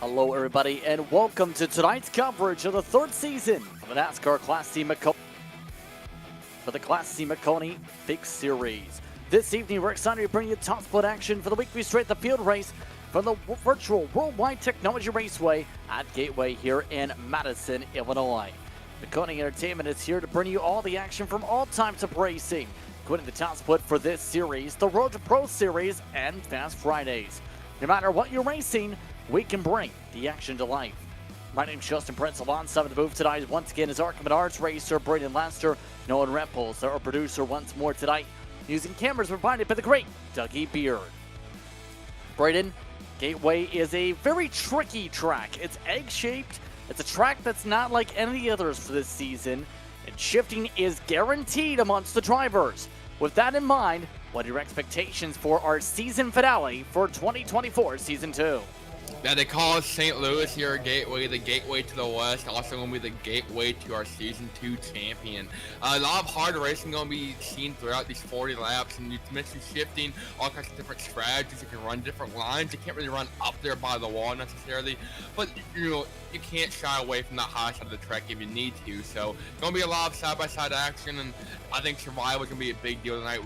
Hello, everybody, and welcome to tonight's coverage of the third season of the NASCAR Class C Maconi Fixed Series. This evening, we're excited to bring you top split action for the weekly straight the field race from the virtual Worldwide Technology Raceway at Gateway here in Madison, Illinois. Maconi Entertainment is here to bring you all the action from all types of racing, including the top split for this series, the Road to Pro Series, and Fast Fridays. No matter what you're racing, we can bring the action to life. My name's Justin Prince. Alongside the booth tonight once again is Arkham Arts racer Braden Laster, Nolan Remples, our producer once more tonight, using cameras provided by the great Dougie Beard. Braden, Gateway is a very tricky track. It's egg-shaped. It's a track that's not like any others for this season, and shifting is guaranteed amongst the drivers. With that in mind, what are your expectations for our season finale for 2024 Season 2? Now they call us St. Louis here at Gateway, the gateway to the West, also going to be the gateway to our Season 2 champion. A lot of hard racing going to be seen throughout these 40 laps, and you mentioned shifting, all kinds of different strategies. You can run different lines. You can't really run up there by the wall necessarily, but you can't shy away from the high side of the track if you need to. So going to be a lot of side-by-side action, and I think survival is going to be a big deal tonight.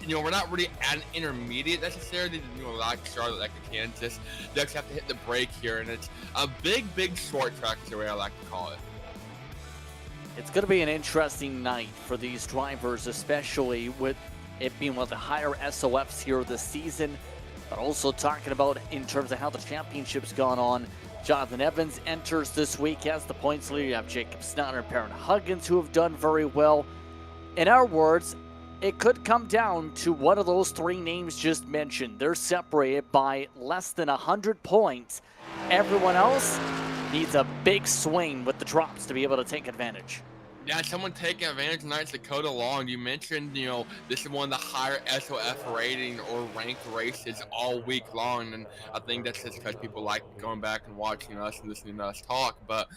We're not really at an intermediate necessarily, like Charlotte, like Kansas. You actually have to hit the brake here, and it's a big short track is the way I like to call it. It's going to be an interesting night for these drivers, especially with it being one of the higher SOFs here this season, but also talking about in terms of how the championship's gone on. Jonathan Evans enters this week as the points leader. You have Jacob Snyder and Perrin Huggins, who have done very well. In our words, it could come down to one of those three names just mentioned. They're separated by less than 100 points. Everyone else needs a big swing with the drops to be able to take advantage. Yeah, someone taking advantage tonight is Dakota Long. You mentioned, this is one of the higher S.O.F rating or ranked races all week long, and I think that's just because people like going back and watching us and listening to us talk. But,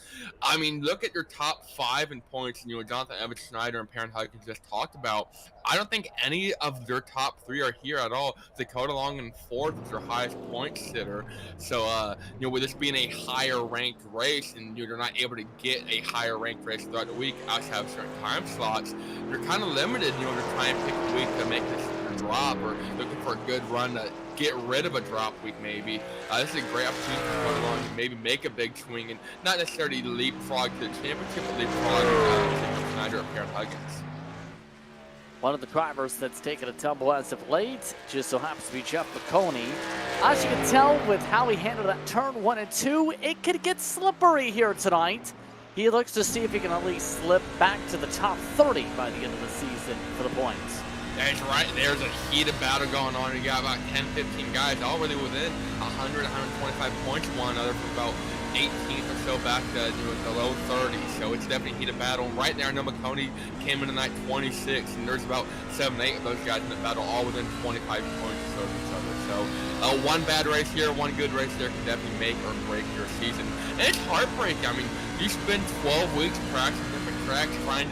I mean, look at your top five in points. Jonathan Evans, Schneider, and Perrin Huggins just talked about. I don't think any of their top three are here at all. Dakota Long in fourth is their highest point sitter. So, with this being a higher ranked race and you're not able to get a higher ranked race throughout the week, have certain time slots, you're kind of limited, to try and pick a week to make this drop or looking for a good run to get rid of a drop week maybe. This is a great opportunity to go along and maybe make a big swing and not necessarily leapfrog to the championship, but leapfrog Schneider or Perrin Huggins. One of the drivers that's taken a tumble as of late just so happens to be Jeff Maconi. As you can tell with how he handled that turn 1 and 2, it could get slippery here tonight. He looks to see if he can at least slip back to the top 30 by the end of the season for the points. That's right. There's a heated battle going on. You got about 10, 15 guys already within 100, 125 points of one another from about 18th or so back to the low 30s. So it's definitely a heated battle. Right there, I know Maconi came in tonight 26, and there's about 7, 8 of those guys in the battle, all within 25 points or so of each other. So one bad race here, one good race there can definitely make or break your season. And it's heartbreaking. I mean, you spend 12 weeks practicing different tracks, trying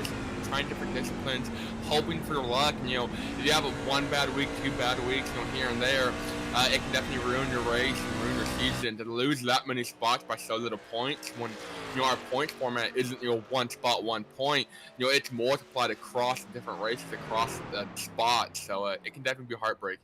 different disciplines, hoping for luck. And, if you have one bad week, 2 bad weeks, here and there, it can definitely ruin your race and ruin your season. To lose that many spots by so little points when, our points format isn't, one spot, 1 point, it's multiplied across the different races, across the spots. So it can definitely be heartbreaking.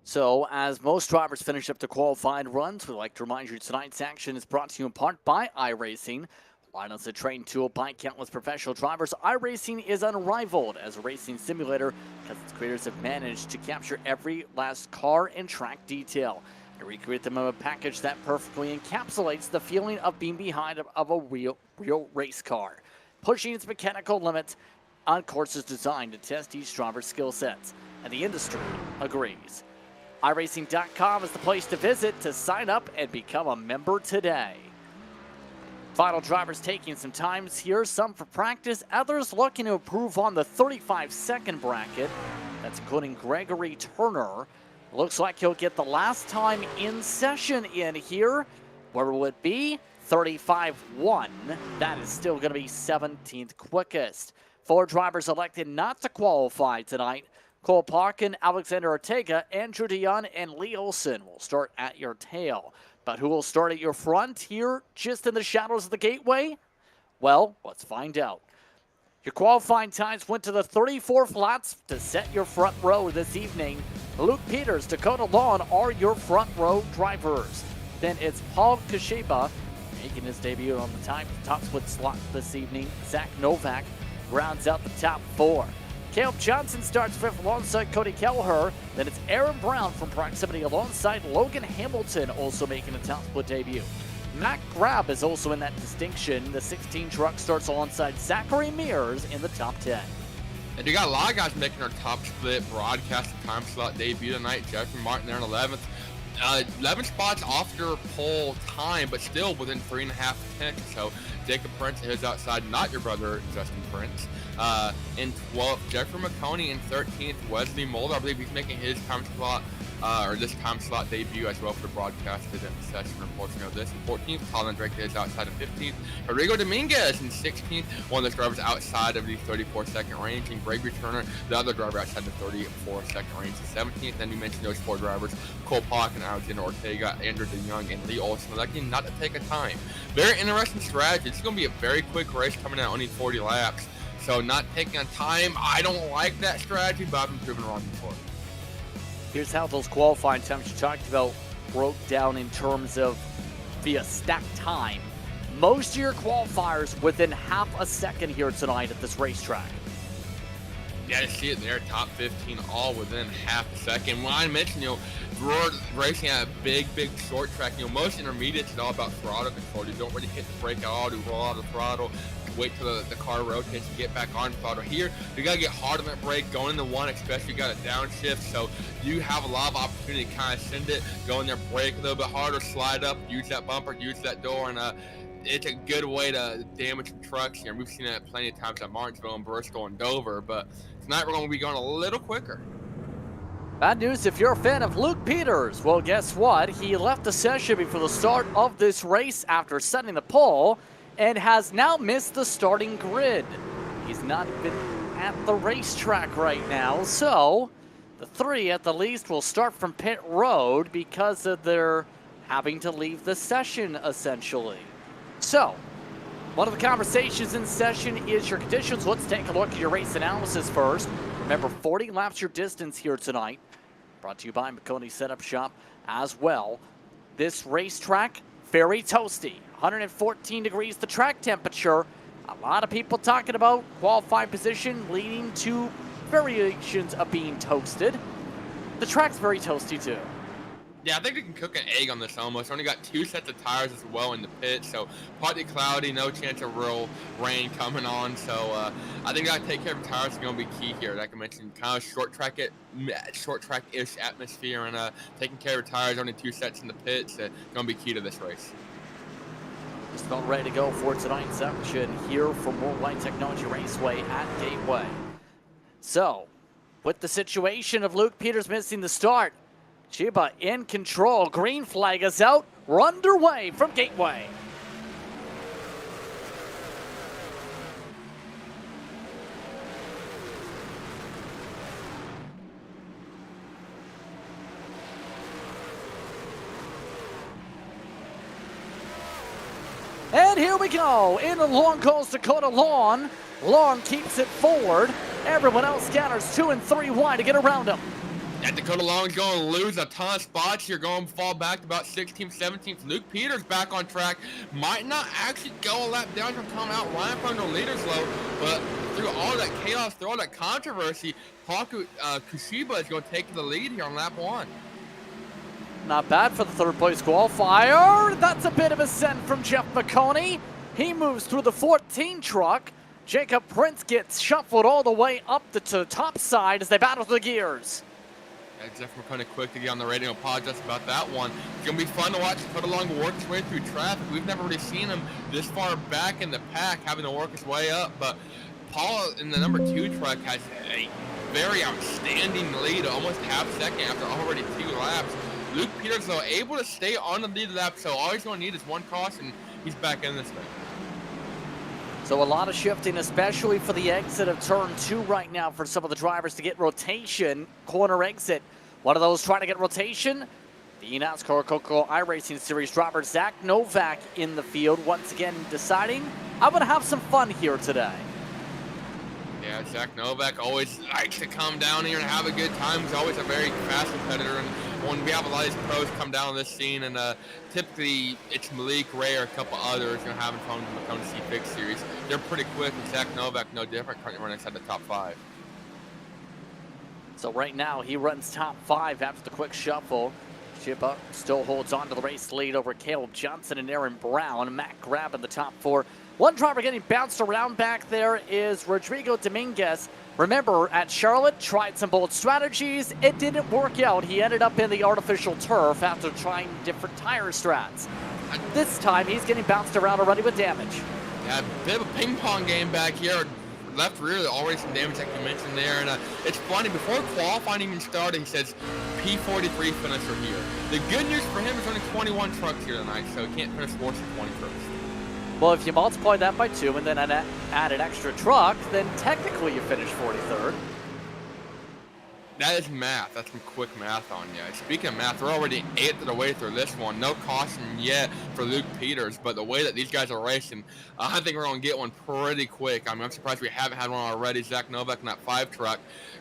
So, as most drivers finish up their qualified runs, we'd like to remind you tonight's action is brought to you in part by iRacing. Lineups a train tool by countless professional drivers. iRacing is unrivaled as a racing simulator because its creators have managed to capture every last car and track detail and recreate them in a package that perfectly encapsulates the feeling of being behind of a real race car, pushing its mechanical limits on courses designed to test each driver's skill sets. And the industry agrees. iRacing.com is the place to visit to sign up and become a member today. Final drivers taking some times here, some for practice, others looking to improve on the 35-second bracket. That's including Gregory Turner. Looks like he'll get the last time in session in here. Where will it be? 35-1. That is still going to be 17th quickest. 4 drivers elected not to qualify tonight. Cole Parkin, Alexander Ortega, Andrew Dion, and Lee Olson will start at your tail. But who will start at your front here, just in the shadows of the gateway? Well, let's find out. Your qualifying times went to the 34 flats to set your front row this evening. Luke Peters, Dakota Lawn are your front row drivers. Then it's Paul Kashiba making his debut on the top split slot this evening. Zach Novak rounds out the top 4. Caleb Johnson starts 5th alongside Cody Kelleher. Then it's Aaron Brown from Proximity alongside Logan Hamilton also making a top split debut. Matt Grab is also in that distinction. The 16 truck starts alongside Zachary Mears in the top 10. And you got a lot of guys making our top split broadcast time slot debut tonight. Jeffrey Martin there in 11th. 11 spots off your pole time, but still within 3.5 ticks. So Jacob Prince is outside, not your brother Justin Prince. In 12th, Jeffrey Maconi. In 13th, Wesley Mulder. I believe he's making his time slot this time slot debut as well for broadcasted in the session reporting of this. In 14th, Colin Drake is outside of 15th. Rodrigo Dominguez in 16th, one of those drivers outside of the 34-second range. And Gregory Turner, the other driver outside the 34-second range, in 17th. Then you mentioned those 4 drivers, Cole Pock and Alexander Ortega, Andrew DeYoung, and Lee Olson, electing not to take a time. Very interesting strategy. It's going to be a very quick race coming out only 40 laps. So not taking a time, I don't like that strategy, but I've been proven wrong before. Here's how those qualifying times you talked about broke down in terms of via stacked time. Most of your qualifiers within half a second here tonight at this racetrack. Yeah, you see it there, top 15 all within half a second. When I mentioned, we're racing at a big short track. Most intermediates is all about throttle control. You don't really hit the brake at all, you roll out of throttle, wait till the car rotates and get back on throttle. Here, you gotta get hard on that brake, going into one, especially you got a downshift, so you have a lot of opportunity to kind of send it, go in there, brake a little bit harder, slide up, use that bumper, use that door, and it's a good way to damage some trucks here. We've seen that plenty of times at Martinsville and Bristol and Dover, but tonight we're going to be going a little quicker. Bad news if you're a fan of Luke Peters. Well, guess what? He left the session before the start of this race after setting the pole and has now missed the starting grid. He's not even at the racetrack right now, so the 3 at the least will start from pit road because of their having to leave the session, essentially. So, one of the conversations in session is your conditions. Let's take a look at your race analysis first. Remember, 40 laps your distance here tonight. Brought to you by Maconi Setup Shop as well. This racetrack, very toasty. 114 degrees the track temperature. A lot of people talking about qualifying position leading to variations of being toasted. The track's very toasty too. Yeah, I think we can cook an egg on this almost. Only got 2 sets of tires as well in the pit, so partly cloudy, no chance of real rain coming on. So I think I take care of tires is going to be key here. Like I mentioned, kind of short track-ish atmosphere, and taking care of tires, only 2 sets in the pits, going to be key to this race. Just about ready to go for tonight's section here from World Light Technology Raceway at Gateway. So, with the situation of Luke Peters missing the start, Chiba in control. Green flag is out. We're underway from Gateway. And here we go. In the long goes Dakota Lawn. Lawn keeps it forward. Everyone else scatters 2 and 3 wide to get around him. Yeah, Dakota Long's going to lose a ton of spots. You're going to fall back to about 16th, 17th. Luke Peters back on track. Might not actually go a lap down from coming out right from the leaders low, but through all that chaos, through all that controversy, Paku Kushiba is going to take the lead here on lap 1. Not bad for the 3rd place qualifier. That's a bit of a send from Jeff Maconi. He moves through the 14 truck. Jacob Prince gets shuffled all the way up to the top side as they battle the gears. Yeah, Jeff Maconi quick to get on the radio and apologize about that one. It's going to be fun to watch Dakota Long work his way through traffic. We've never really seen him this far back in the pack having to work his way up, but Paul in the number 2 truck has a very outstanding lead, almost half second after already 2 laps. Luke Peters, though, able to stay on the lead lap, so all he's going to need is 1 caution. He's back in this thing. So a lot of shifting, especially for the exit of turn 2 right now for some of the drivers to get rotation. Corner exit. One of those trying to get rotation. The NASCAR Coca-Cola iRacing Series driver Zach Novak in the field once again deciding, I'm going to have some fun here today. Yeah, Zach Novak always likes to come down here and have a good time. He's always a very fast competitor, and when we have a lot of these pros come down on this scene, and typically it's Malik, Ray, or a couple others, having fun with the Maconi C Fixed Series. They're pretty quick, and Zach Novak no different, currently running inside the top 5. So right now he runs top 5 after the quick shuffle. Chippa still holds on to the race lead over Caleb Johnson and Aaron Brown. Matt Grab in the top 4. One driver getting bounced around back there is Rodrigo Dominguez. Remember, at Charlotte, tried some bold strategies. It didn't work out. He ended up in the artificial turf after trying different tire strats. This time, he's getting bounced around already with damage. Yeah, a bit of a ping pong game back here. Left rear, already some damage like you mentioned there. And it's funny, before qualifying even started, he says P43 finisher here. The good news for him is only 21 trucks here tonight, so he can't finish worse than 21st. Well, if you multiply that by 2 and then add an extra truck, then technically you finish 43rd. That is math. That's some quick math on you. Speaking of math, we're already 8th of the way through this one. No caution yet for Luke Peters, but the way that these guys are racing, I think we're going to get one pretty quick. I mean, I'm surprised we haven't had one already. Zach Novak in that 5 truck,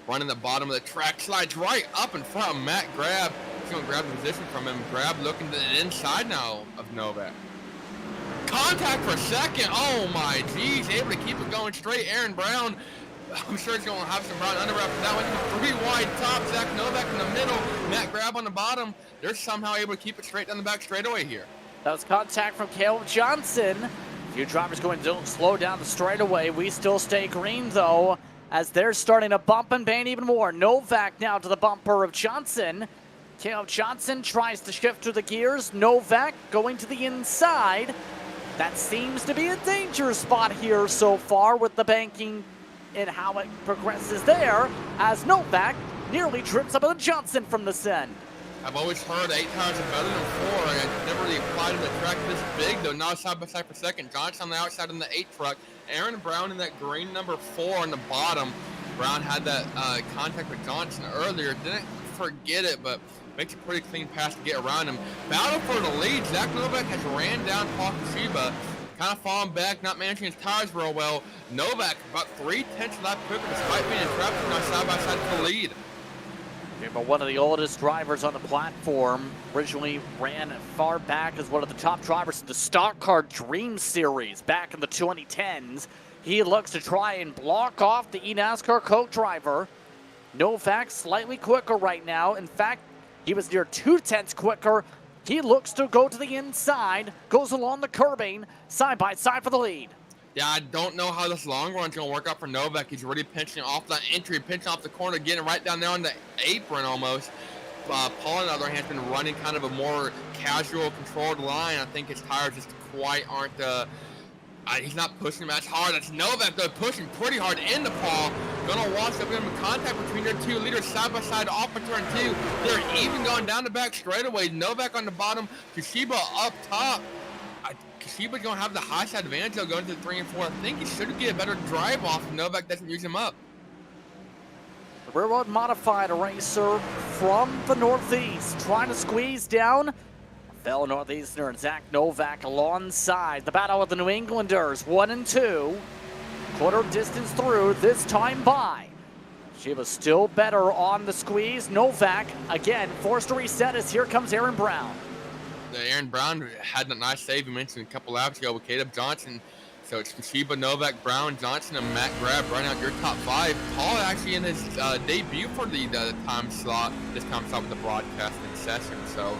running the bottom of the track, slides right up in front of Matt Grab. He's going to grab the position from him. Grab looking to the inside now of Novak. Contact for a second. Oh, my geez. Able to keep it going straight. Aaron Brown, I'm sure he's going to have some Brown underwrap for that one. 3 wide top. Zach Novak in the middle. Matt Grab on the bottom. They're somehow able to keep it straight down the back straightaway here. That was contact from Caleb Johnson. A few drivers going to slow down the straightaway. We still stay green, though, as they're starting to bump and bang even more. Novak now to the bumper of Johnson. Caleb Johnson tries to shift to the gears. Novak going to the inside. That seems to be a danger spot here so far with the banking and how it progresses there, as Novak nearly trips up on Johnson from this end. I've always heard 8 tires are better than 4, and it's never really applied to the track this big, though. Now side by side for second. Johnson on the outside in the 8 truck. Aaron Brown in that green number 4 on the bottom. Brown had that contact with Johnson earlier. Didn't forget it, but makes a pretty clean pass to get around him. Battle for the lead. Zach Novak has ran down Paul Kashiba. Kind of falling back, not managing his tires real well. Novak about 3/10 of that quicker despite being trapped now side by side for the lead. Yeah, but one of the oldest drivers on the platform, originally ran far back as one of the top drivers in the Stock Car Dream Series back in the 2010s. He looks to try and block off the eNASCAR Coke driver. Novak slightly quicker right now. In fact, he was near 2/10 quicker. He looks to go to the inside, goes along the curbing, side by side for the lead. Yeah, I don't know how this long run's going to work out for Novak. He's already pinching off that entry, pinching off the corner, getting right down there on the apron almost. Paul, on the other hand, has been running kind of a more casual, controlled line. I think his tires just quite aren't he's not pushing him as hard. That's Novak, though, pushing pretty hard into Paul. Gonna watch up in contact between their 2 leaders side by side off of turn 2. They're even going down the back straightaway. Novak on the bottom, Kashiba up top. Kashiba's gonna have the high side advantage. They'll go into the 3 and 4. I think he should get a better drive off if Novak doesn't use him up. The Railroad Modified racer from the Northeast trying to squeeze down. Fellow Northeasterner and Zach Novak alongside. The battle of the New Englanders, 1 and 2. Quarter distance through, this time by. She was still better on the squeeze. Novak, again, forced to reset as here comes Aaron Brown. Aaron Brown had a nice save you mentioned a couple laps ago with Caleb Johnson. So it's Kashiba, Novak, Brown, Johnson, and Matt Grab running out your top 5. Paul actually in his debut for the time slot, this time slot with the broadcasting session. So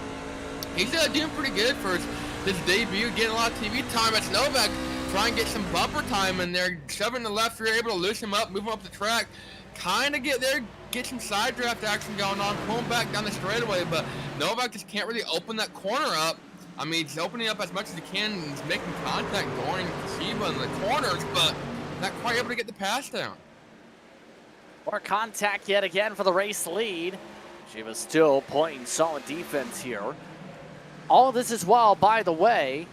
he's doing pretty good for his debut, getting a lot of TV time. It's Novak trying to get some bumper time in there, shoving the left rear, able to loosen him up, move him up the track, kind of get some side draft action going on, pull him back down the straightaway, but Novak just can't really open that corner up. I mean, he's opening up as much as he can, and he's making contact, going Kashiba in the corners, but not quite able to get the pass down. More contact yet again for the race lead. She was still playing solid defense here. All this as well, by the way,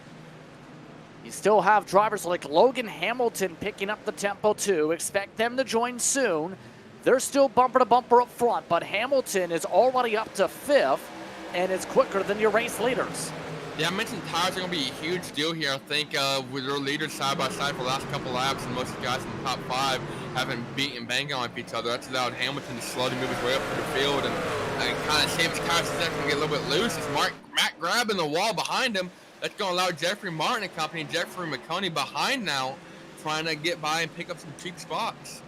you still have drivers like Logan Hamilton picking up the tempo too. Expect them to join soon. They're still bumper to bumper up front, but Hamilton is already up to 5th. and it's quicker than your race leaders. Yeah, I mentioned tires are going to be a huge deal here. I think with their leaders side by side for the last couple laps, and most of the guys in the top 5 haven't beaten bang on each other. That's allowed Hamilton to slowly move his way up to the field and kind of save his tires so that can get a little bit loose. It's Matt grabbing the wall behind him. That's going to allow Jeffrey Martin and company, Jeffrey Maconi behind now, trying to get by and pick up some cheap spots.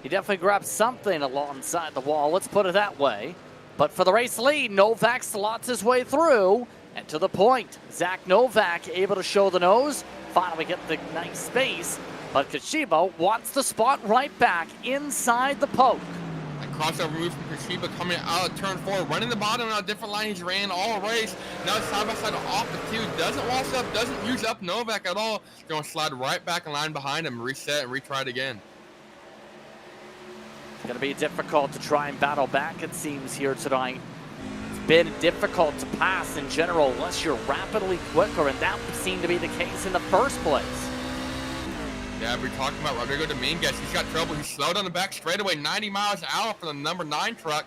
He definitely grabbed something alongside the wall, let's put it that way. But for the race lead, Novak slots his way through. And to the point, Zach Novak able to show the nose, finally get the nice space, but Kashiba wants the spot right back inside the poke. A crossover move from Kashiba coming out of turn 4, running the bottom on a different line. He's ran all race. Now side by side off the 2, doesn't wash up, doesn't use up Novak at all. He's going to slide right back in line behind him, reset and retry it again. It's going to be difficult to try and battle back, it seems, here tonight. Been difficult to pass in general unless you're rapidly quicker, and that would seem to be the case in the first place. Yeah, we're talking about Rodrigo Dominguez. He's got trouble. He's slowed on the back straightaway, 90 miles an hour for the number 9 truck.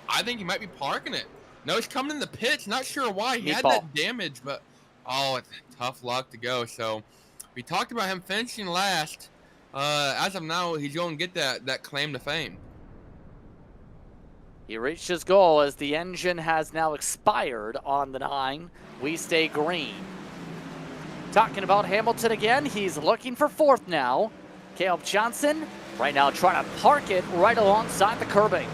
I think he might be parking it. No, he's coming in the pits. Not sure why. He had that damage, but it's tough luck to go. So we talked about him finishing last. As of now, he's going to get that claim to fame. He reached his goal as the engine has now expired on the 9. We stay green. Talking about Hamilton again, he's looking for 4th now. Caleb Johnson right now trying to park it right alongside the curbing.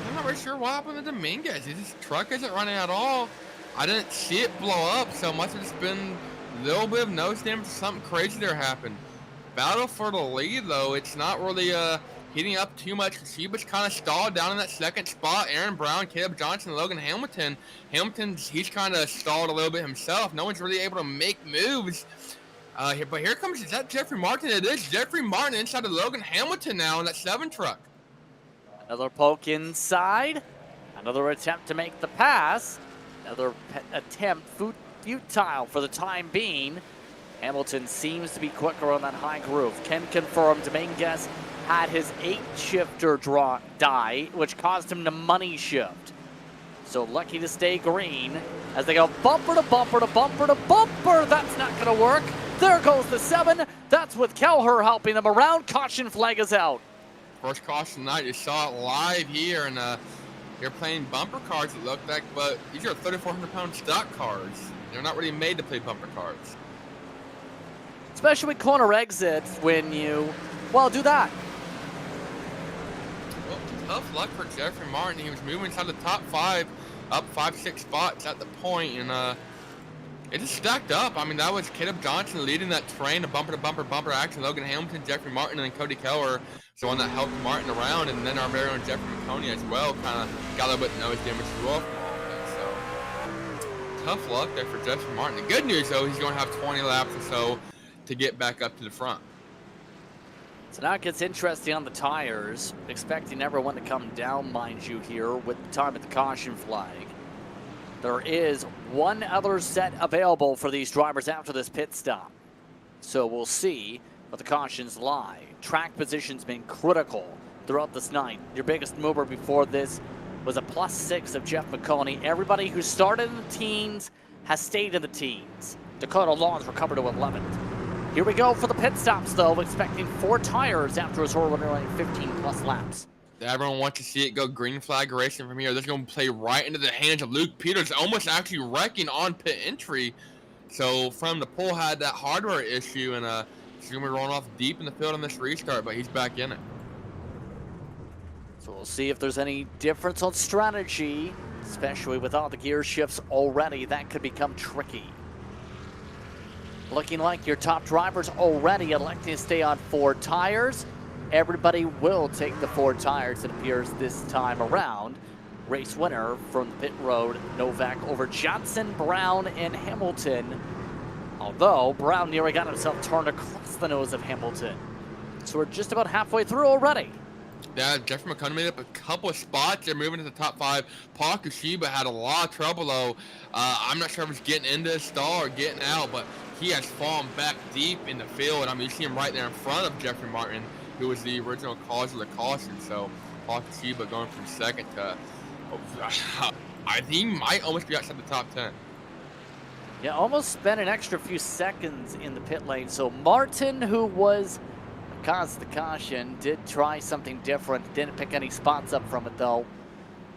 I'm not really sure what happened to Dominguez. His truck isn't running at all. I didn't see it blow up, so it must have just been a little bit of nose damage or something crazy there happened. Battle for the lead, though. It's not really heating up too much. Kashiba's kind of stalled down in that second spot. Aaron Brown, Caleb Johnson, Logan Hamilton. He's kind of stalled a little bit himself. No one's really able to make moves. But here comes, is that Jeffrey Martin? It is Jeffrey Martin inside of Logan Hamilton now in that 7 truck. Another poke inside. Another attempt to make the pass. Another attempt futile for the time being. Hamilton seems to be quicker on that high groove. Can confirm Dominguez had his 8-shifter die, which caused him to money shift. So lucky to stay green as they go bumper to bumper to bumper to bumper. That's not going to work. There goes the 7. That's with Kelleher helping them around. Caution flag is out. First caution tonight. You saw it live here, and you're playing bumper cars, it looked like, but these are 3,400-pound stock cars. They're not really made to play bumper cars. Especially with corner exits when you, do that. Well, tough luck for Jeffrey Martin. He was moving inside the top 5, up 5-6 spots at the point, and it just stacked up. I mean, that was Caleb Johnson leading that train, a bumper-to-bumper action. Logan Hamilton, Jeffrey Martin, and then Cody Keller is the one that helped Martin around, and then our very own Jeffrey Maconi as well kind of got a little bit of nose damage as well from all of that. So tough luck there for Jeffrey Martin. The good news, though, he's going to have 20 laps or so to get back up to the front. So now it gets interesting on the tires. Expecting everyone to come down, mind you, here with the time at the caution flag. There is one other set available for these drivers after this pit stop. So we'll see what the cautions lie. Track position's been critical throughout this night. Your biggest mover before this was a +6 of Jeff Maconi. Everybody who started in the teens has stayed in the teens. Dakota Lawns recovered to 11th. Here we go for the pit stops, though, expecting 4 tires after his running 15+ laps. Everyone wants to see it go green flag racing from here. This is going to play right into the hands of Luke Peters, almost actually wrecking on pit entry. So from the pole had that hardware issue, and he's going to be rolling off deep in the field on this restart, but he's back in it. So we'll see if there's any difference on strategy, especially with all the gear shifts already. That could become tricky. Looking like your top drivers already electing to stay on 4 tires. Everybody will take the 4 tires, it appears, this time around. Race winner from the pit road, Novak over Johnson, Brown, and Hamilton. Although Brown nearly got himself turned across the nose of Hamilton. So we're just about halfway through already. Yeah, Jeffrey Maconi made up a couple of spots. They're moving to the top 5. Paul Kashiba had a lot of trouble, though. I'm not sure if he's getting into the stall or getting out, but he has fallen back deep in the field. I mean, you see him right there in front of Jeffrey Martin, who was the original cause of the caution. So Paul Kashiba going from 2nd to, I think he might almost be outside the top 10. Yeah, almost spent an extra few seconds in the pit lane. So Martin, who was caused the caution, did try something different. Didn't pick any spots up from it, though.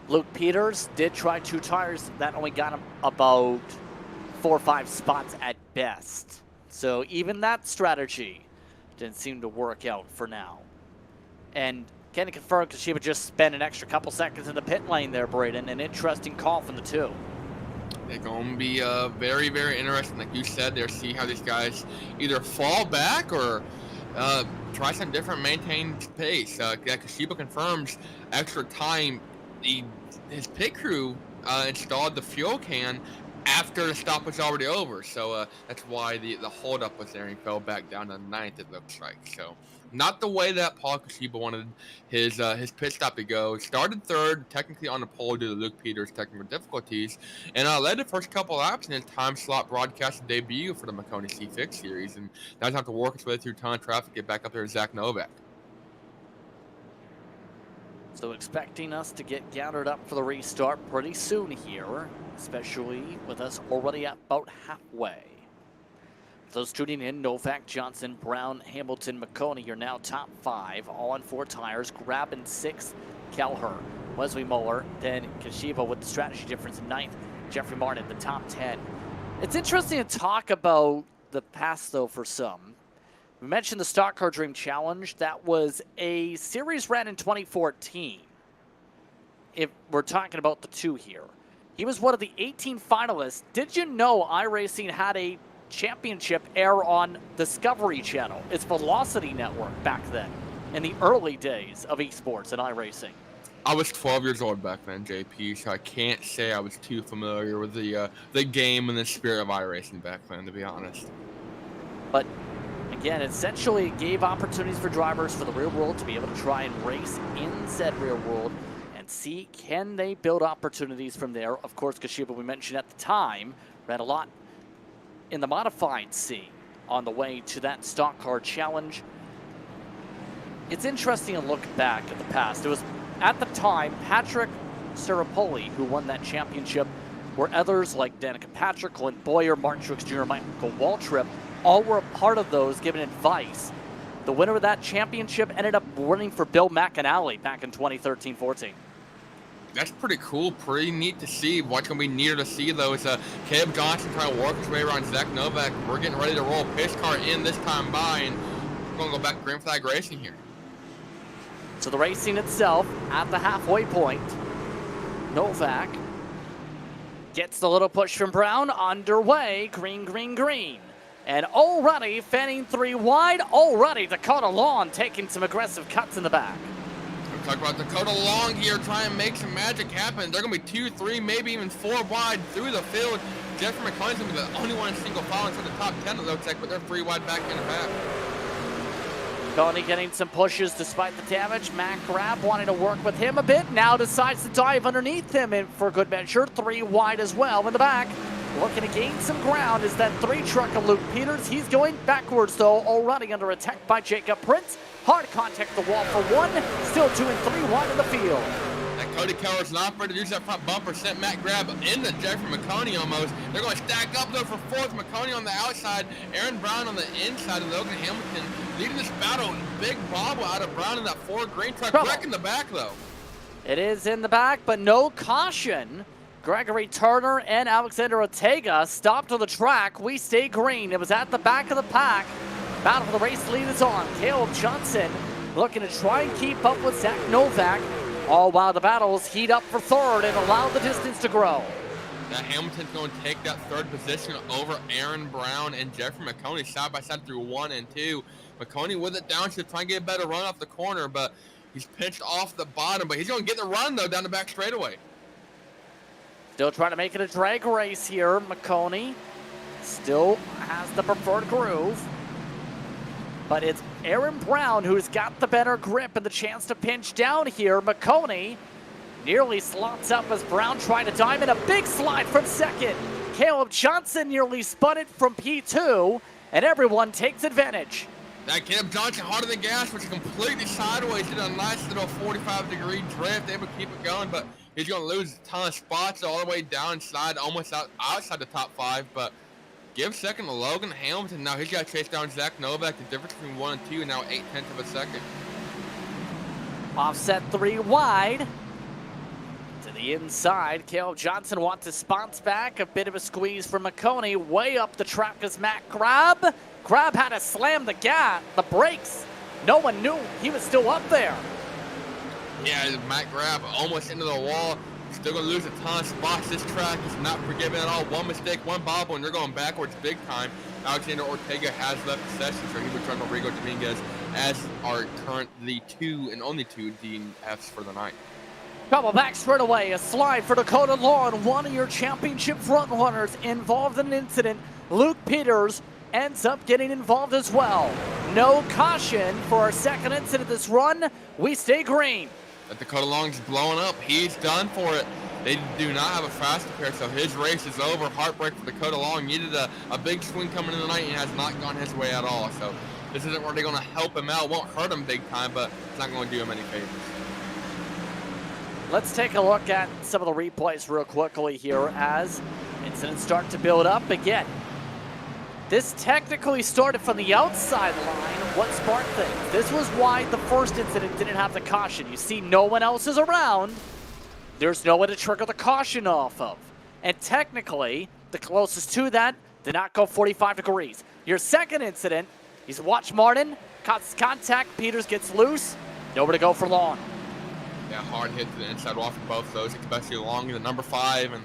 Luke Peters did try 2 tires. That only got him about 4 or 5 spots at best. So even that strategy didn't seem to work out for now. And can you confirm Kashiba just spent an extra couple seconds in the pit lane there, Braden? An interesting call from the 2. They're going to be very, very interesting. Like you said there, see how these guys either fall back or try some different maintained pace. Kashiba confirms extra time. His pit crew installed the fuel can after the stop was already over. So that's why the holdup was there and he fell back down to 9th, it looks like. So not the way that Paul Kashiba wanted his pit stop to go. Started 3rd, technically on the pole due to Luke Peters' technical difficulties, and led the first couple laps in his time slot broadcast debut for the Maconi C Fixed Series, and now he's have to work his way through a ton of traffic, get back up there to Zach Novak. So expecting us to get gathered up for the restart pretty soon here, especially with us already at about halfway. For those tuning in, Novak, Johnson, Brown, Hamilton, Maconi are now top 5, all on 4 tires. Grabbing 6th, Kelher, Wesley Muller, then Kashiba with the strategy difference in 9th. Jeffrey Martin, the top 10. It's interesting to talk about the past, though, for some. We mentioned the Stock Car Dream Challenge. That was a series ran in 2014. If we're talking about the 2 here. He was one of the 18 finalists. Did you know iRacing had a championship air on Discovery Channel? It's Velocity Network back then, in the early days of esports and iRacing. I was 12 years old back then, JP, so I can't say I was too familiar with the game and the spirit of iRacing back then, to be honest. But again, essentially it gave opportunities for drivers for the real world to be able to try and race in said real world and see, can they build opportunities from there. Of course, Kashiba, we mentioned at the time, ran a lot in the modified scene on the way to that stock car challenge. It's interesting to look back at the past. It was, at the time, Patrick Serapoli who won that championship, where others like Danica Patrick, Clint Boyer, Martin Truex Jr., Michael Waltrip, all were a part of those giving advice. The winner of that championship ended up running for Bill McAnally back in 2013-14. That's pretty cool, pretty neat to see. What's going to be neater to see, though, is Caleb Johnson trying to work his way around Zach Novak. We're getting ready to roll pace car in this time by, and we're going to go back to green flag racing here. So the racing itself at the halfway point. Novak gets the little push from Brown, underway, green, green, green. And already fanning 3 wide, already Dakota Long taking some aggressive cuts in the back. Talk about Dakota Long here, trying to make some magic happen. They're going to be 2, 3, maybe even 4 wide through the field. Jeffrey Maconi's going to be the only one in single file into the top 10, it looks like, but they're 3 wide back in the back. Maconi getting some pushes despite the damage. Mac Grab wanting to work with him a bit. Now decides to dive underneath him in for good measure. 3 wide as well in the back. Looking to gain some ground is that 3 truck of Luke Peters. He's going backwards, though, already under attack by Jacob Prince. Hard contact the wall for 1. Still 2 and 3 wide in the field. That Cody Keller's not ready to use that front bumper. Sent Matt Grab into Jeffrey Maconi almost. They're going to stack up, though, for 4th. Maconi on the outside. Aaron Brown on the inside. And Logan Hamilton leading this battle. Big bobble out of Brown in that 4 green truck. Wreck in the back, though. It is in the back, but no caution. Gregory Turner and Alexander Ortega stopped on the track. We stay green. It was at the back of the pack. Battle for the race lead is on. Caleb Johnson looking to try and keep up with Zach Novak, all while the battles heat up for 3rd and allow the distance to grow. Now Hamilton's going to take that 3rd position over Aaron Brown and Jeffrey Maconi side by side through 1 and 2. Maconi with it down to try and get a better run off the corner, but he's pinched off the bottom. But he's going to get the run, though, down the back straightaway. Still trying to make it a drag race here. Maconi still has the preferred groove. But it's Aaron Brown who's got the better grip and the chance to pinch down here. Maconi nearly slots up as Brown tried to dive in. A big slide from 2nd. Caleb Johnson nearly spun it from P2, and everyone takes advantage. That Caleb Johnson hard on the gas, which is completely sideways. Did a nice little 45-degree drift, able to keep it going, but he's going to lose a ton of spots all the way down inside, almost outside the top 5, but give second to Logan Hamilton. Now he's got to chase down Zach Novak. The difference between 1 and 2 now 0.8 of a second. Offset 3 wide. To the inside, Caleb Johnson wants his spots back. A bit of a squeeze for Maconi. Way up the track is Matt Grab. Grab had to slam the brakes. No one knew he was still up there. Yeah, Matt Grab almost into the wall. Still going to lose a ton of spots. This track is not forgiving at all. One mistake, one bobble, and they're going backwards big time. Alexander Ortega has left the session, so he would join Rodrigo Dominguez as our currently 2 and only 2 DNFs for the night. Couple back straight away. A slide for Dakota Lawn. One of your championship front runners involved in an incident. Luke Peters ends up getting involved as well. No caution for our second incident this run. We stay green. Dakota Long's blowing up. He's done for it. They do not have a fast pair, so his race is over. Heartbreak for Dakota Long. Needed a big swing coming in the night and has not gone his way at all. So this isn't really going to help him out. Won't hurt him big time, but it's not going to do him any favors. Let's take a look at some of the replays real quickly here as incidents start to build up again. This technically started from the outside line. What sparked things? This was why the first incident didn't have the caution. You see no one else is around. There's no one to trigger the caution off of. And technically, the closest to that did not go 45 degrees. Your second incident, he's watched Martin, cuts contact, Peters gets loose, nowhere to go for Long. Yeah, hard hit to the inside wall for both of those, especially Long in the number 5, and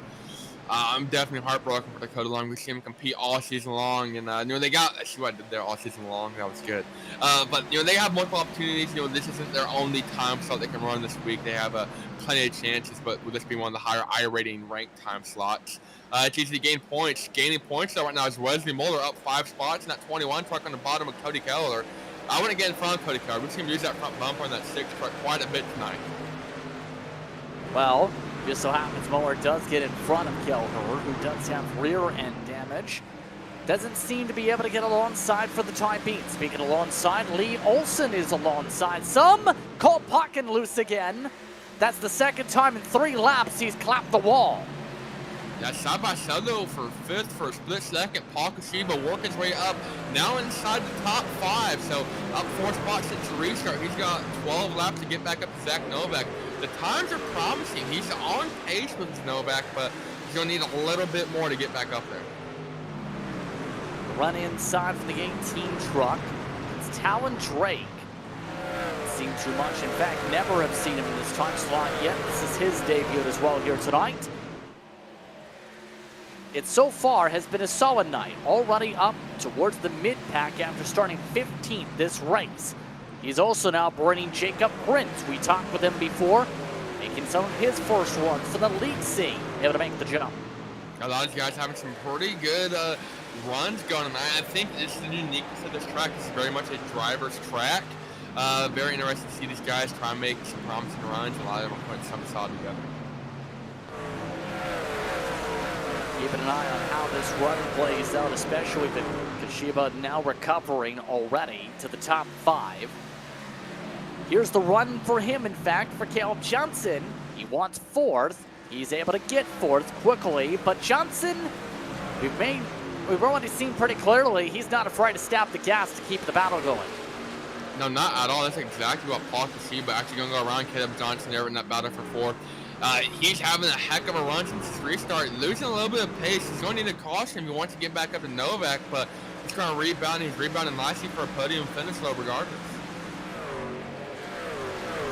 I'm definitely heartbroken for Dakota Long. We've seen him compete all season long, and they got, see what I did there all season long, that was good. But they have multiple opportunities. This isn't their only time slot they can run this week. They have plenty of chances, but will this be one of the higher iRating ranked time slots? It's easy to gain points. Gaining points though right now is Wesley Muller up 5 spots in that 21 truck on the bottom of Cody Keller. I want to get in front of Cody Keller. We've seen him use that front bumper on that 6 truck quite a bit tonight. Well, just so happens Muller does get in front of Kelleher, who does have rear end damage. Doesn't seem to be able to get alongside for the time being. Speaking alongside, Lee Olson is alongside. Some call Puckin loose again. That's the second time in 3 laps he's clapped the wall. Yeah, side by side though for 5th for a split second. Paul Kashiba working his way up, now inside the top 5. So up 4 spots since the restart. He's got 12 laps to get back up to Zach Novak. The times are promising. He's on pace with Novak, but he's going to need a little bit more to get back up there. Run inside from the 18 truck. It's Talon Drake. Seen too much. In fact, never have seen him in this time slot yet. This is his debut as well here tonight. It so far has been a solid night, already up towards the mid-pack after starting 15th this race. He's also now bringing Jacob Prince. We talked with him before, making some of his first runs for the League C, able to make the jump. A lot of these guys having some pretty good runs going on. I think this is the uniqueness of this track. It's very much a driver's track. Very interesting to see these guys try and make some promising runs. A lot of them are putting some solid together. Keeping an eye on how this run plays out, especially with Kashiba now recovering already to the top 5. Here's the run for him, in fact, for Caleb Johnson. He wants 4th. He's able to get 4th quickly, but Johnson, we've already seen pretty clearly he's not afraid to stab the gas to keep the battle going. No, not at all. That's exactly what Paul Kashiba actually going to go around Caleb Johnson there in that battle for 4th. He's having a heck of a run since his restart, losing a little bit of pace. He's going to need a caution if he wants to get back up to Novak, but he's going to rebound. He's rebounding nicely for a podium finish though, regardless.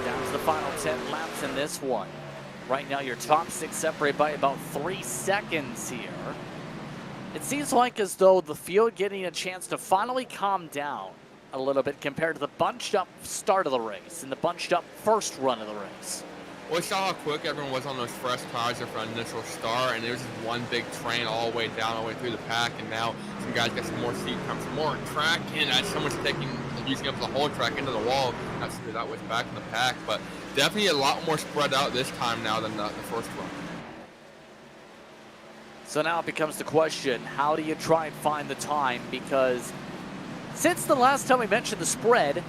Down to the final 10 laps in this one. Right now, your top 6 separated by about 3 seconds here. It seems like as though the field getting a chance to finally calm down a little bit compared to the bunched up start of the race and the bunched up first run of the race. Well, we saw how quick everyone was on those fresh tires for an initial start, and there was just one big train all the way down, all the way through the pack, and now some guys got some more seat time, some more track in as someone's using up the whole track into the wall. Not sure that was back in the pack, but definitely a lot more spread out this time now than the first run. So now it becomes the question, how do you try and find the time? Because since the last time we mentioned the spread,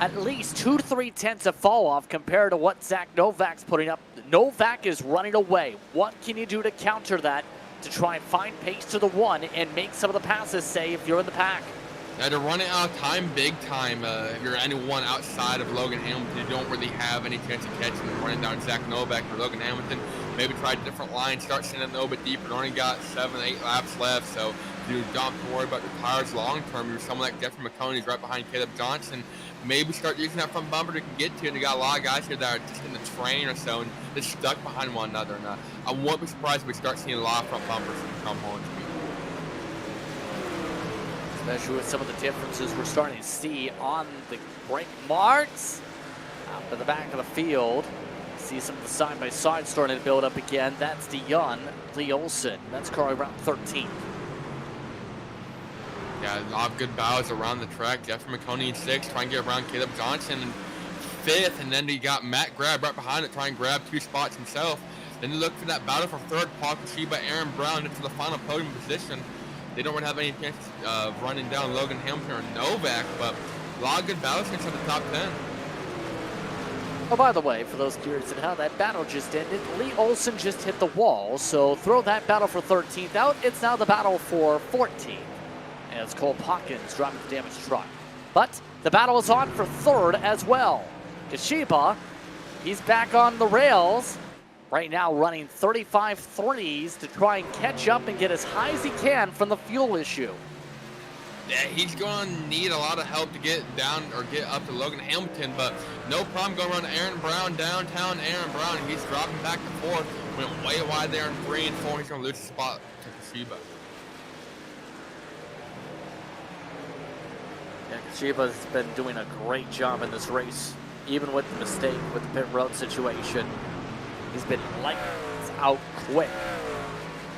at least 2 to 3 tenths of fall off compared to what Zach Novak's putting up. Novak is running away. What can you do to counter that to try and find pace to the one and make some of the passes, say, if you're in the pack? Yeah, they're running out of time big time. If you're anyone outside of Logan Hamilton, you don't really have any chance of catching them running down Zach Novak or Logan Hamilton. Maybe try a different line, start sending it a little bit deeper. They only got 7, 8 laps left, so you don't have to worry about the tires long term. You're someone like Jeffrey Maconi, right behind Caleb Johnson. Maybe start using that front bumper they can get to, and they got a lot of guys here that are just in the train or so and just stuck behind one another. And I won't be surprised if we start seeing a lot of front bumpers from Tom Holland's speed. Especially with some of the differences we're starting to see on the brake marks. Out to the back of the field. See some of the side-by-side starting to build up again. That's DeYoung, Lee Olson. That's car around 13th. Yeah, a lot of good battles around the track. Jeffrey Maconi in 6th, trying to get around Caleb Johnson in 5th, and then you got Matt Grab right behind it, trying to grab 2 spots himself. Then you look for that battle for 3rd, Paul Kashiba, Aaron Brown into the final podium position. They don't really have any chance of running down Logan Hamilton or Novak, but a lot of good battles into the top 10. Oh, by the way, for those curious at how that battle just ended, Lee Olson just hit the wall, so throw that battle for 13th out. It's now the battle for 14th. And it's Cole Hawkins driving the damaged truck. But the battle is on for 3rd as well. Kashiba, he's back on the rails. Right now running 35 threes to try and catch up and get as high as he can from the fuel issue. Yeah, he's going to need a lot of help to get down or get up to Logan Hamilton, but no problem going around Aaron Brown, downtown Aaron Brown. He's dropping back and forth. Went way wide there in 3 and 4. He's going to lose the spot to Kashiba. Yeah, Kashiba's been doing a great job in this race, even with the mistake with the pit road situation. He's been lights out quick.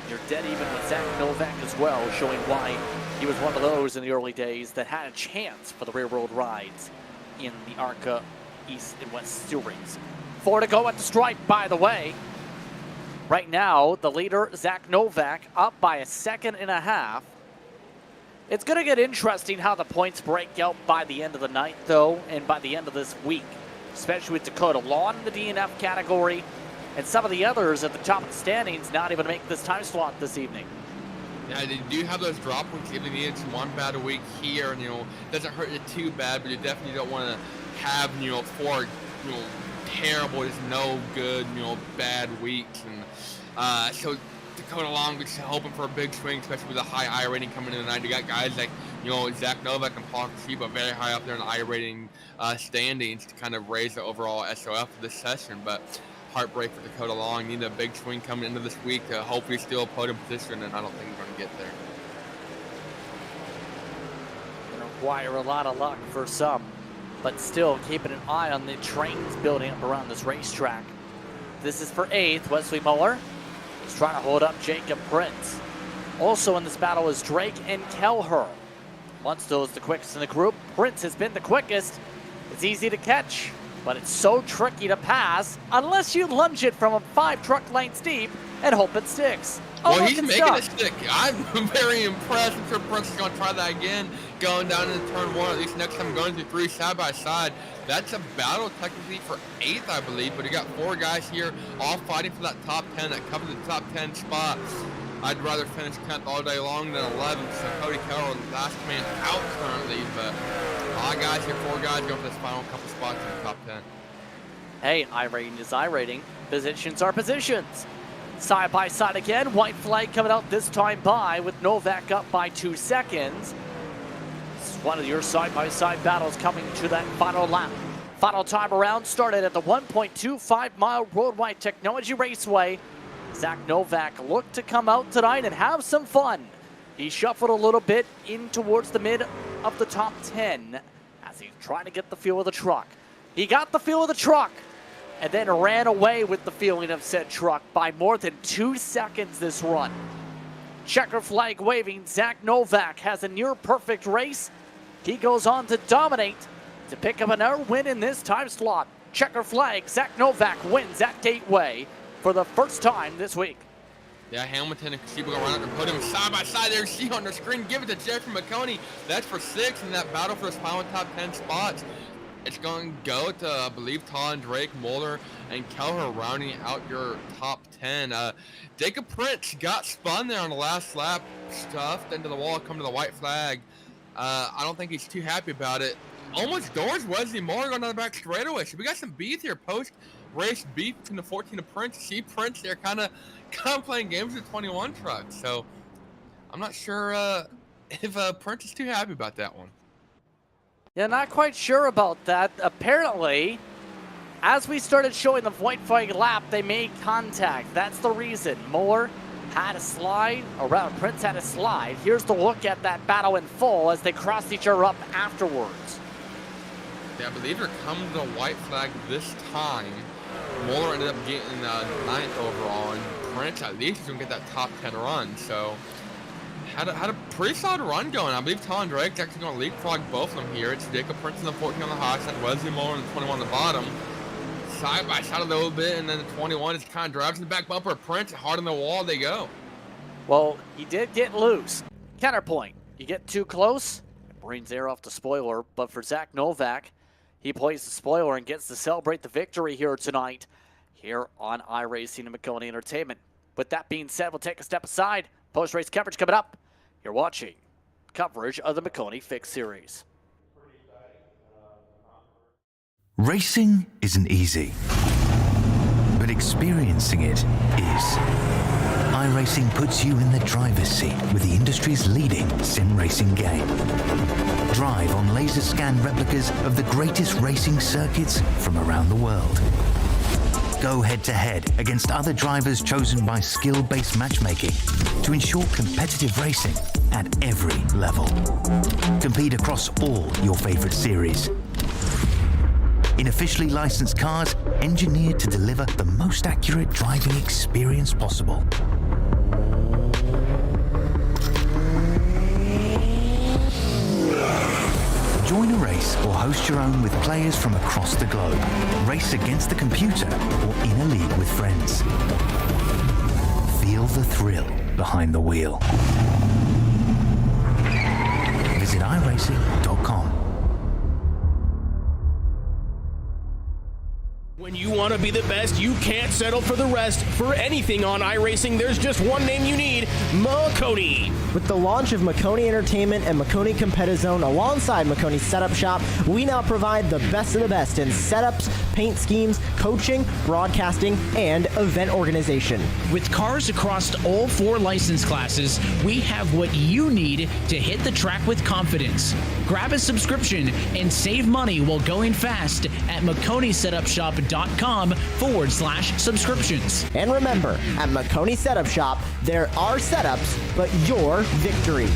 You're dead even with Zach Novak as well, showing why he was one of those in the early days that had a chance for the rear road rides in the ARCA East and West Series. 4 to go at the stripe, by the way. Right now, the leader, Zach Novak, up by 1.5 seconds. It's going to get interesting how the points break out by the end of the night, though, and by the end of this week, especially with Dakota Lawn in the DNF category, and some of the others at the top of the standings not even make this time slot this evening. Yeah, they do have those drop points if they needed some one bad a week here, and doesn't hurt you too bad, but you definitely don't want to have 4 terrible, just no good bad weeks, and so Dakota Long is hoping for a big swing, especially with a high I rating coming in tonight. You got guys like Zach Novak and Paul Kashiba very high up there in the I rating standings to kind of raise the overall S.O.F of this session, but heartbreak for Dakota Long. Need a big swing coming into this week to hopefully steal a podium position, and I don't think he's going to get there. Going to require a lot of luck for some, but still keeping an eye on the trains building up around this racetrack. This is for 8th, Wesley Muller. He's trying to hold up Jacob Prince. Also in this battle is Drake and Kelher. Munsto's the quickest in the group. Prince has been the quickest. It's easy to catch, but it's so tricky to pass unless you lunge it from a 5 truck lengths deep and hope it sticks. Well, he's making it stick. I'm very impressed. I'm sure Prince is going to try that again, going down into turn 1, at least next time going through 3 side by side. That's a battle technically for 8th, I believe, but you got 4 guys here all fighting for that top 10, that cover the top 10 spot. I'd rather finish 10th all day long than 11th, so Cody Keller, last man out currently, but a lot of guys here, 4 guys going for this final couple spots in the top 10. Hey, I rating is I rating. Positions are positions. Side by side again, white flag coming out this time by with Novak up by 2 seconds. This is one of your side-by-side battles coming to that final lap. Final time around started at the 1.25-mile Roadwide Technology Raceway. Zach Novak looked to come out tonight and have some fun. He shuffled a little bit in towards the mid of the top 10 as he's trying to get the feel of the truck. He got the feel of the truck and then ran away with the feeling of said truck by more than 2 seconds this run. Checker flag waving, Zach Novak has a near perfect race. He goes on to dominate to pick up another win in this time slot. Checker flag, Zach Novak wins at Gateway for the first time this week. Yeah, Hamilton and Kashiba go around and put him side by side there. You see on the screen, give it to Jeffrey Maconi. That's for 6 in that battle for his final top 10 spots. it's going to go to, I believe, Todd, Drake, Moeller, and Kelleher rounding out your top 10. Jacob Prince got spun there on the last lap, stuffed into the wall, come to the white flag. I don't think he's too happy about it. Almost doors Wesley Moore going down the back straightaway. So we got some beef here, post-race beef between the 14 and Prince. See Prince there kind of playing games with 21 trucks. So I'm not sure if Prince is too happy about that one. Yeah, not quite sure about that. Apparently, as we started showing the white flag lap, they made contact. That's the reason. Moore had a slide, or rather Prince had a slide. Here's the look at that battle in full as they crossed each other up afterwards. Yeah, I believe they're coming to the white flag this time. Moeller ended up getting 9th overall, and Prince at least is going to get that top 10 run. So had a pretty solid run going. I believe Tom Drake's actually going to leapfrog both of them here. It's Jacob Prince in the 14 on the high side, Wesley Moeller in the 21 on the bottom. Side by side a little bit, and then the 21 just kind of drives in the back bumper. Prince hard on the wall, they go. Well, he did get loose. Counterpoint, you get too close, it brings air off the spoiler, but for Zach Novak, he plays the spoiler and gets to celebrate the victory here tonight here on iRacing and Maconi Entertainment. With that being said, we'll take a step aside. Post-race coverage coming up. You're watching coverage of the Maconi Fixed Series. Racing isn't easy, but experiencing it is. iRacing puts you in the driver's seat with the industry's leading sim racing game. Drive on laser scan replicas of the greatest racing circuits from around the world. Go head-to-head against other drivers chosen by skill-based matchmaking to ensure competitive racing at every level. Compete across all your favorite series. In officially licensed cars, engineered to deliver the most accurate driving experience possible. Join a race or host your own with players from across the globe. Race against the computer or in a league with friends. Feel the thrill behind the wheel. Visit iRacing.com. When you want to be the best, you can't settle for the rest. For anything on iRacing, there's just one name you need, Maconi. With the launch of Maconi Entertainment and Maconi Competizone alongside Maconi Setup Shop, we now provide the best of the best in setups, paint schemes, coaching, broadcasting, and event organization. With cars across all 4 license classes, we have what you need to hit the track with confidence. Grab a subscription and save money while going fast at MaconiSetupShop.com/subscriptions. And remember, at Maconi Setup Shop, there are setups, but your victories.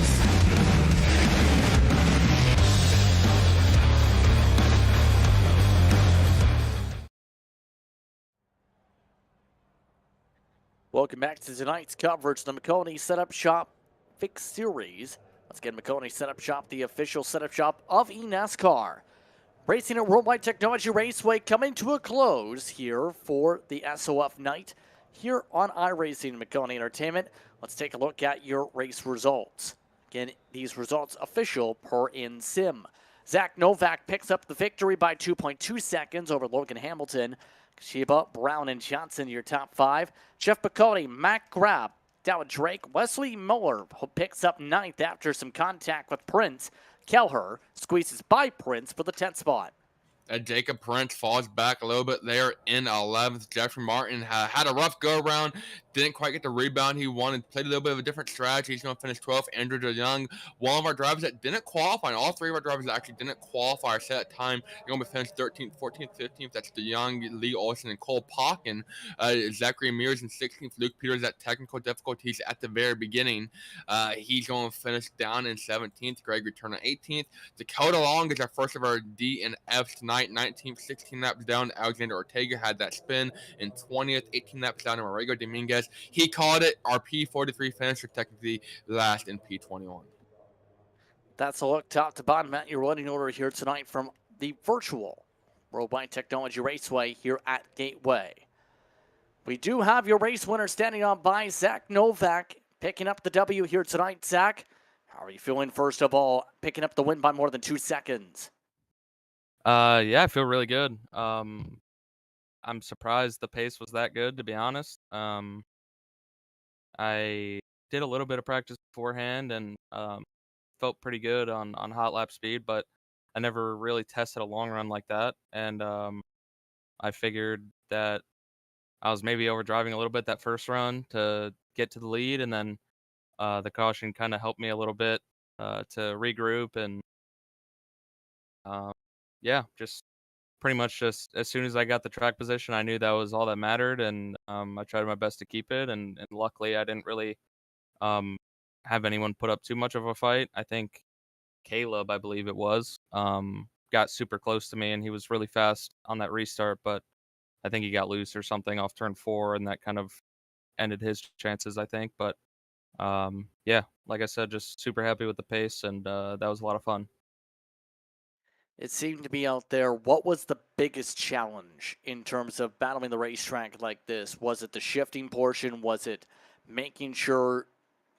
Welcome back to tonight's coverage, the Maconi Setup Shop Fixed Series. Let's get Maconi Setup Shop, the official setup shop of eNASCAR. Racing at Worldwide Technology Raceway coming to a close here for the S.O.F. night here on iRacing and Maconi Entertainment. Let's take a look at your race results. Again, these results official per InSim. Zach Novak picks up the victory by 2.2 seconds over Logan Hamilton. Sheba, Brown, and Johnson, your top 5. Jeff Maconi, Matt Grab, Dallin Drake, Wesley Moeller picks up 9th after some contact with Prince. Kelleher squeezes by Prince for the 10th spot. Jacob Prince falls back a little bit there in 11th. Jeffrey Martin had a rough go-around. Didn't quite get the rebound he wanted. Played a little bit of a different strategy. He's going to finish 12th. Andrew DeYoung, one of our drivers that didn't qualify. And all 3 of our drivers that actually didn't qualify are set at time. They're going to finish 13th, 14th, 15th. That's DeYoung, Lee Olsen, and Cole Pocken. Zachary Mears in 16th. Luke Peters at technical difficulties at the very beginning. He's going to finish down in 17th. Greg return on 18th. Dakota Long is our first of our D and F tonight. 19th, 16 laps down. Alexander Ortega had that spin in 20th, 18 laps down to Marigo Dominguez. He called it. Our P43 finisher, technically last in P21. That's a look top to bottom at your running order here tonight from the virtual Worldwide Technology Raceway here at Gateway. We do have your race winner standing on by Zach Novak picking up the W here tonight. Zach, how are you feeling first of all, picking up the win by more than 2 seconds? Yeah, I feel really good. I'm surprised the pace was that good, to be honest. I did a little bit of practice beforehand and felt pretty good on hot lap speed, but I never really tested a long run like that. And I figured that I was maybe overdriving a little bit that first run to get to the lead, and then the caution kind of helped me a little bit to regroup and uh, yeah, just pretty much just as soon as I got the track position, I knew that was all that mattered, and I tried my best to keep it. And luckily, I didn't really um, have anyone put up too much of a fight. I think Caleb, I believe it was, got super close to me, and he was really fast on that restart, but I think he got loose or something off turn 4, and that kind of ended his chances, I think. But yeah, like I said, just super happy with the pace, and that was a lot of fun. It seemed to be out there. What was the biggest challenge in terms of battling the racetrack like this? Was it the shifting portion? Was it making sure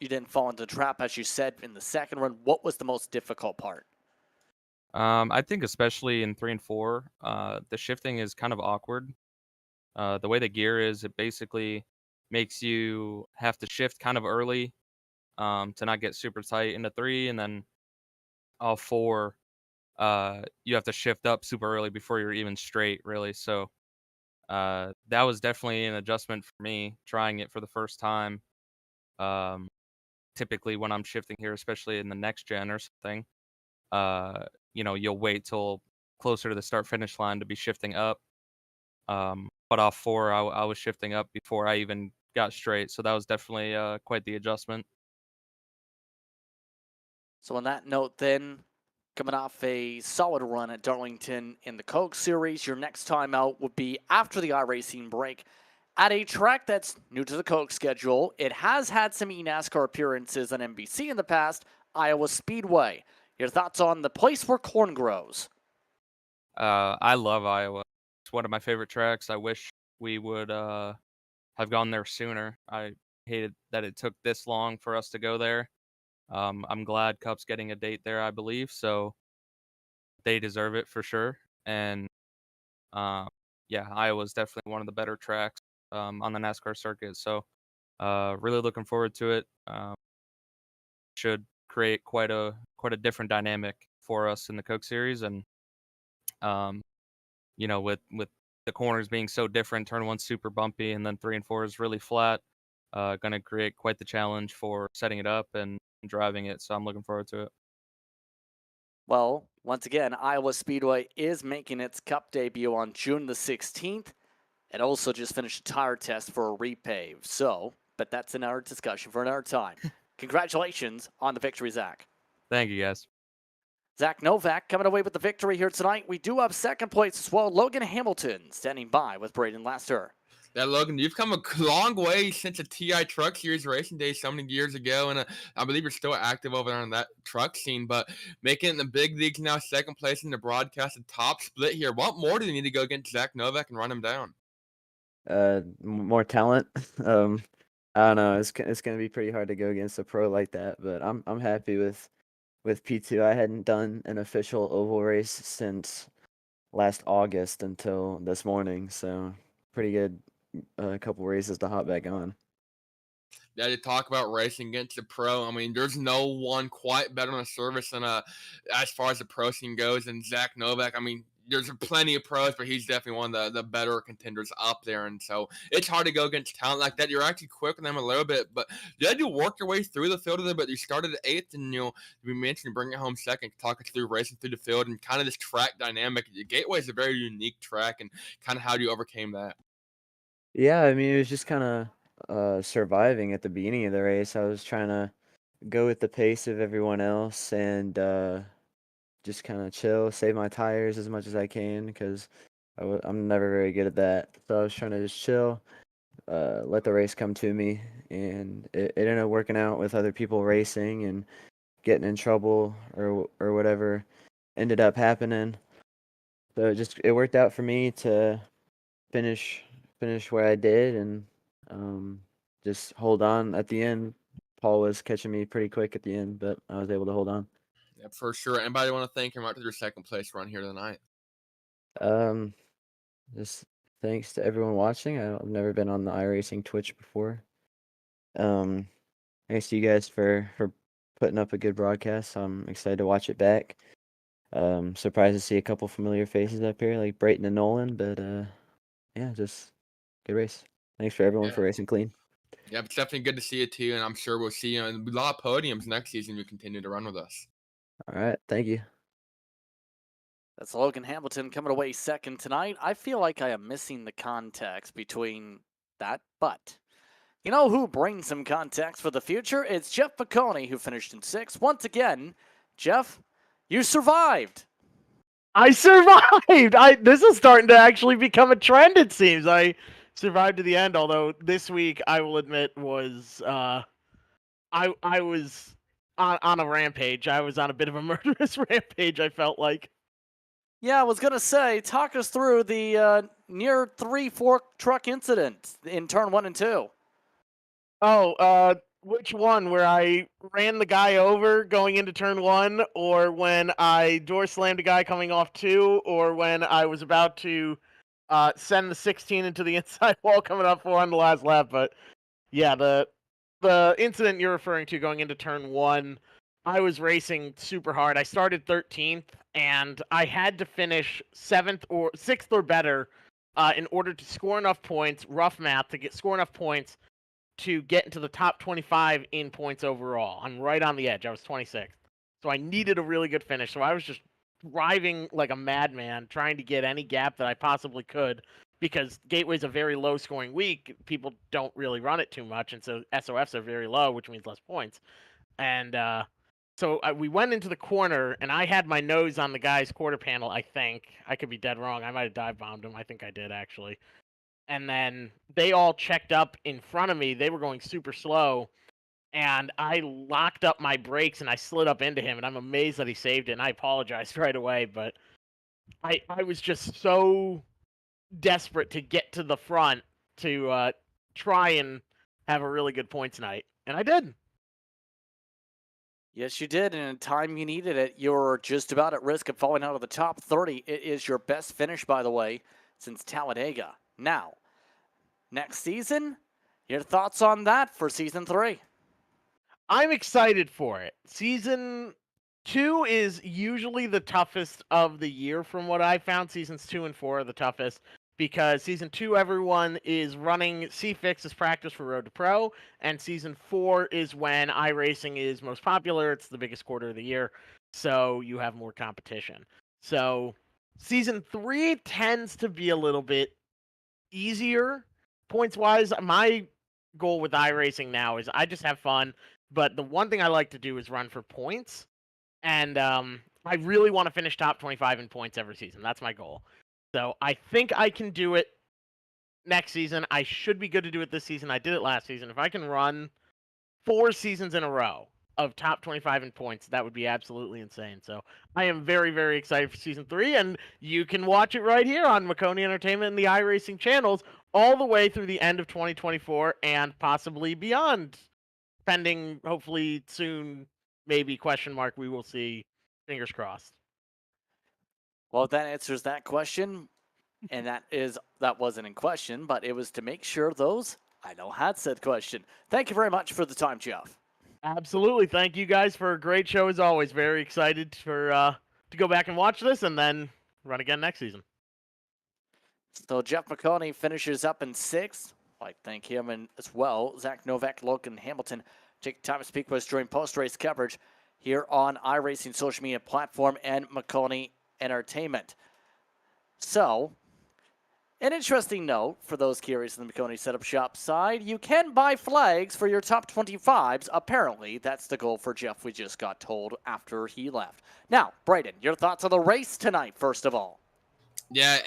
you didn't fall into the trap, as you said in the second run? What was the most difficult part? I think especially in 3 and 4, the shifting is kind of awkward. The way the gear is, it basically makes you have to shift kind of early to not get super tight into 3, and then all 4, you have to shift up super early before you're even straight, really. So that was definitely an adjustment for me trying it for the first time. Um, Typically, when I'm shifting here, especially in the next gen or something, you'll wait till closer to the start finish line to be shifting up. But off 4, I was shifting up before I even got straight, so that was definitely quite the adjustment. So on that note then, coming off a solid run at Darlington in the Coke Series, your next time out would be after the iRacing break at a track that's new to the Coke schedule. It has had some eNASCAR appearances on NBC in the past, Iowa Speedway. Your thoughts on the place where corn grows? I love Iowa. It's one of my favorite tracks. I wish we would have gone there sooner. I hated that it took this long for us to go there. I'm glad Cup's getting a date there, I believe, so they deserve it for sure. And uh, yeah, Iowa's definitely one of the better tracks on the NASCAR circuit. So really looking forward to it. Should create quite a different dynamic for us in the Coke Series, and um, with the corners being so different, turn 1's super bumpy, and then 3 and 4 is really flat. Gonna create quite the challenge for setting it up and driving it. So I'm looking forward to it. Well, once again, Iowa Speedway is making its Cup debut on June the 16th. It also just finished a tire test for a repave. So, but that's another discussion for another time. Congratulations on the victory, Zach. Thank you, guys. Zach Novak coming away with the victory here tonight. We do have second place as well. Logan Hamilton standing by with Braden Lester. That Logan, you've come a long way since the TI Truck Series racing days so many years ago, and I believe you're still active over there on that truck scene. But making it in the big leagues now, second place in the broadcasted top split here. What more do you need to go against Zach Novak and run him down? More talent. Um, I don't know. It's gonna be pretty hard to go against a pro like that, but I'm happy with P2. I hadn't done an official oval race since last August until this morning, so pretty good. A couple races to hop back on. Yeah, to talk about racing against the pro. I mean, there's no one quite better on the service than as far as the pro scene goes than Zach Novak. I mean, there's plenty of pros, but he's definitely one of the better contenders up there. And so it's hard to go against talent like that. You're actually quicker than them a little bit, but you had to work your way through the field of it. But you started at 8th, and we mentioned bring it home second, talk us through racing through the field and kind of this track dynamic. The Gateway is a very unique track, and kind of how you overcame that. Yeah, I mean, it was just kind of surviving at the beginning of the race. I was trying to go with the pace of everyone else and just kind of chill, save my tires as much as I can because I'm never very good at that. So I was trying to just chill, let the race come to me, and it ended up working out with other people racing and getting in trouble or whatever ended up happening. So it worked out for me to finish where I did and just hold on at the end. Paul was catching me pretty quick at the end, but I was able to hold on. Yeah, for sure. Anybody want to thank him out to their second place run here tonight? Um, just thanks to everyone watching. I've never been on the iRacing Twitch before. Thanks to you guys for putting up a good broadcast. I'm excited to watch it back. Surprised to see a couple familiar faces up here, like Brayton and Nolan. But yeah, just good race. Thanks for everyone for racing clean. Yeah, it's definitely good to see you too, and I'm sure we'll see you on a lot of podiums next season. You continue to run with us. All right, thank you. That's Logan Hamilton coming away second tonight. I feel like I am missing the context between that, but you know who brings some context for the future? It's Jeff Maconi, who finished in sixth. Once again, Jeff, you survived. I survived. This is starting to actually become a trend. It seems I survived to the end. Although this week, I will admit, was I was on a rampage. I was on a bit of a murderous rampage. I felt like. Yeah, I was going to say, talk us through the near 3-fork truck incident in turn 1 and 2. Oh, which one? Where I ran the guy over going into turn 1, or when I door slammed a guy coming off 2, or when I was about to send the 16 into the inside wall coming up 4 on the last lap. But yeah, the incident you're referring to going into turn 1, I was racing super hard. I started 13th, and I had to finish 7th or 6th or better in order to score enough points, rough math, to score enough points to get into the top 25 in points overall. I'm right on the edge. I was 26th. So I needed a really good finish. So I was just driving like a madman, trying to get any gap that I possibly could, because Gateway's a very low-scoring week. People don't really run it too much, and so S.O.Fs are very low, which means less points. And so we went into the corner, and I had my nose on the guy's quarter panel, I think. I could be dead wrong. I might have dive-bombed him. I think I did, actually. And then they all checked up in front of me. They were going super slow, and I locked up my brakes, and I slid up into him, and I'm amazed that he saved it, and I apologized right away, but I was just so desperate to get to the front to try and have a really good points night, and I did. Yes, you did, and in time you needed it. You're just about at risk of falling out of the top 30. It is your best finish, by the way, since Talladega. Now, next season, your thoughts on that for Season 3? I'm excited for it. Season 2 is usually the toughest of the year from what I found. Seasons 2 and 4 are the toughest because Season 2, everyone is running C Fixed as practice for Road to Pro, and Season 4 is when iRacing is most popular. It's the biggest quarter of the year, so you have more competition. So Season 3 tends to be a little bit easier points-wise. My goal with iRacing now is I just have fun, but the one thing I like to do is run for points, and I really want to finish top 25 in points every season. That's my goal. So I think I can do it next season. I should be good to do it this season. I did it last season. If I can run 4 seasons in a row of top 25 in points, that would be absolutely insane. So I am very, very excited for Season 3, and you can watch it right here on Maconi Entertainment and the iRacing channels all the way through the end of 2024 and possibly beyond, pending, hopefully soon, maybe, question mark, we will see. Fingers crossed. Well, that answers that question, and that wasn't in question, but it was to make sure those I know had said question. Thank you very much for the time, Jeff. Absolutely. Thank you guys for a great show as always. Very excited for to go back and watch this and then run again next season. So Jeff Maconi finishes up in 6th. I'd like to thank him and as well Zach Novak, Logan Hamilton. Take time to speak with us during post-race coverage here on iRacing social media platform and Maconi Entertainment. So, an interesting note for those curious in the Maconi Setup Shop side, you can buy flags for your top 25s. Apparently, that's the goal for Jeff, we just got told after he left. Now, Brayden, your thoughts on the race tonight, first of all. Yeah,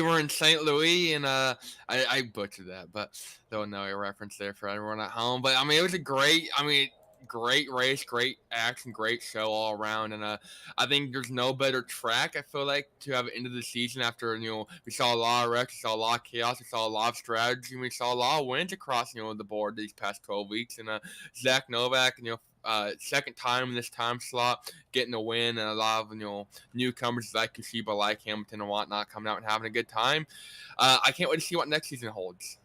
we're in St. Louis, and I butchered that, but don't know a reference there for everyone at home. But I mean, it was a great race, great action, great show all around, and I think there's no better track, I feel like, to have end of the season after, we saw a lot of wrecks, we saw a lot of chaos, we saw a lot of strategy, and we saw a lot of wins across, the board these past 12 weeks, and Zach Novak, second time in this time slot, getting a win, and a lot of newcomers like Kusiba, like Hamilton and whatnot, coming out and having a good time. I can't wait to see what next season holds.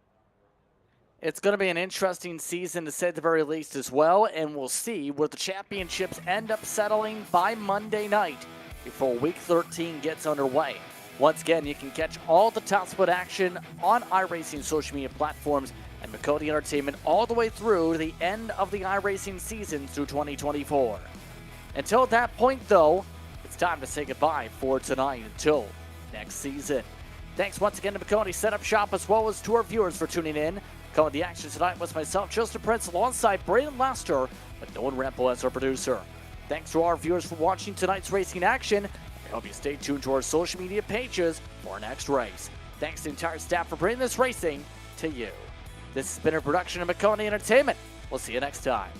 It's going to be an interesting season to say the very least as well, and we'll see where the championships end up settling by Monday night before Week 13 gets underway. Once again, you can catch all the top split action on iRacing social media platforms and Maconi Entertainment all the way through the end of the iRacing season through 2024. Until that point, though, it's time to say goodbye for tonight until next season. Thanks once again to Maconi Setup Shop as well as to our viewers for tuning in. Coming the action tonight was myself, Justin Prince, alongside Braden Lester, but Nolan Rample as our producer. Thanks to our viewers for watching tonight's racing action. I hope you stay tuned to our social media pages for our next race. Thanks to the entire staff for bringing this racing to you. This has been a production of Maconi Entertainment. We'll see you next time.